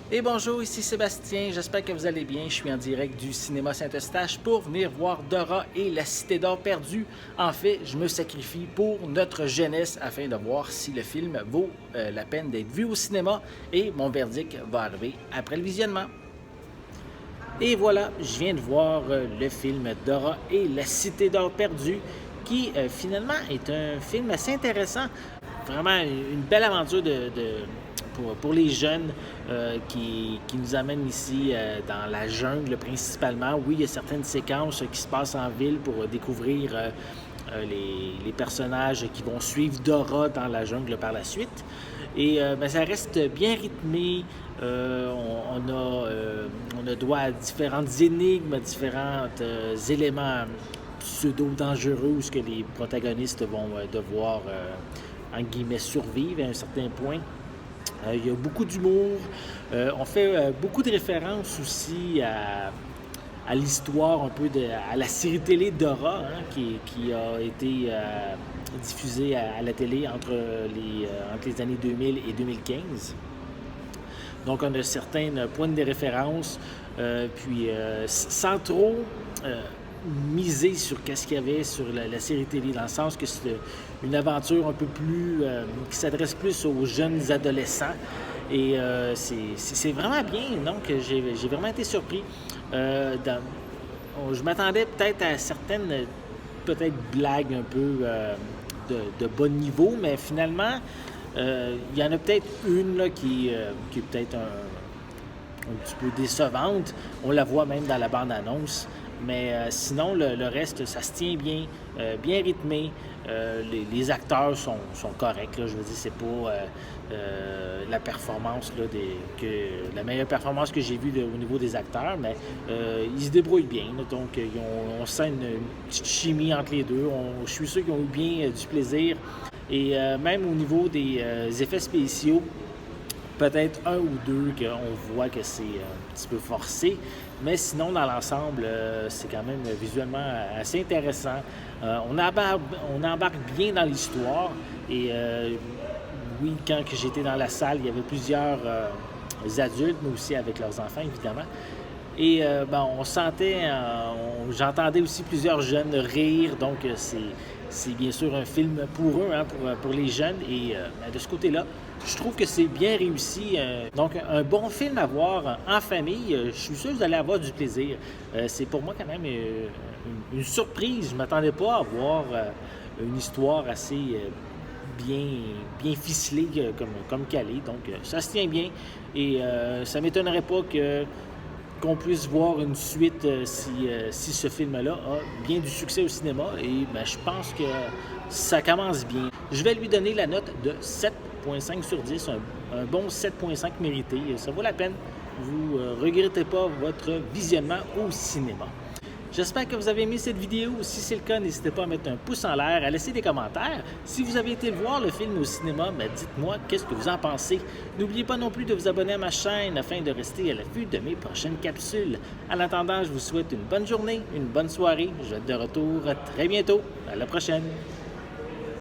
Et bonjour, ici Sébastien, j'espère que vous allez bien. Je suis en direct du cinéma Saint-Eustache pour venir voir Dora et la Cité d'or perdue. En fait, je me sacrifie pour notre jeunesse afin de voir si le film vaut la peine d'être vu au cinéma et mon verdict va arriver après le visionnement. Et voilà, je viens de voir le film Dora et la Cité d'or perdue qui finalement est un film assez intéressant. Vraiment une belle aventure pour les jeunes qui nous amènent ici dans la jungle principalement. Oui, il y a certaines séquences qui se passent en ville pour découvrir les personnages qui vont suivre Dora dans la jungle par la suite. Et ben, ça reste bien rythmé. On a droit à différentes énigmes, différents éléments pseudo-dangereux où que les protagonistes vont devoir, en guillemets, survivre à un certain point. Il y a beaucoup d'humour. On fait beaucoup de références aussi à l'histoire, un peu à la série télé Dora, hein, qui a été diffusée à la télé entre les années 2000 et 2015. Donc, on a certaines points de référence, puis sans trop miser sur qu'est-ce qu'il y avait sur la série télé, dans le sens que c'est une aventure un peu plus qui s'adresse plus aux jeunes adolescents. Et c'est vraiment bien, donc j'ai vraiment été surpris. Je m'attendais peut-être à certaines blagues un peu de bas niveau, mais finalement, il y en a peut-être une là, qui est peut-être un petit peu décevante. On la voit même dans la bande-annonce. Mais sinon, le reste, ça se tient bien, bien rythmé. Les acteurs sont corrects. Là, je veux dire, c'est pas la performance, là, la meilleure performance que j'ai vue au niveau des acteurs, mais ils se débrouillent bien. Là, donc, on sent une petite chimie entre les deux. Je suis sûr qu'ils ont eu bien du plaisir. Et même au niveau des effets spéciaux, peut-être un ou deux qu'on voit que c'est un petit peu forcé, mais sinon, dans l'ensemble, c'est quand même visuellement assez intéressant. On embarque bien dans l'histoire et oui, quand j'étais dans la salle, il y avait plusieurs adultes, mais aussi avec leurs enfants, évidemment. Et on sentait, j'entendais aussi plusieurs jeunes rire, donc c'est bien sûr un film pour eux, hein, pour les jeunes. Et de ce côté-là, je trouve que c'est bien réussi. Donc, un bon film à voir en famille. Je suis sûr que vous allez avoir du plaisir. C'est pour moi quand même une surprise. Je ne m'attendais pas à voir une histoire assez bien ficelée comme calée. Donc, ça se tient bien. Et ça ne m'étonnerait pas qu'on puisse voir une suite si ce film-là a bien du succès au cinéma. Et ben, je pense que ça commence bien. Je vais lui donner la note de 7,5 sur 10, un bon 7,5 mérité. Ça vaut la peine. Vous ne regrettez pas votre visionnement au cinéma. J'espère que vous avez aimé cette vidéo. Si c'est le cas, n'hésitez pas à mettre un pouce en l'air, à laisser des commentaires. Si vous avez été voir le film au cinéma, dites-moi qu'est-ce que vous en pensez. N'oubliez pas non plus de vous abonner à ma chaîne afin de rester à l'affût de mes prochaines capsules. En attendant, je vous souhaite une bonne journée, une bonne soirée. Je vais être de retour très bientôt. À la prochaine.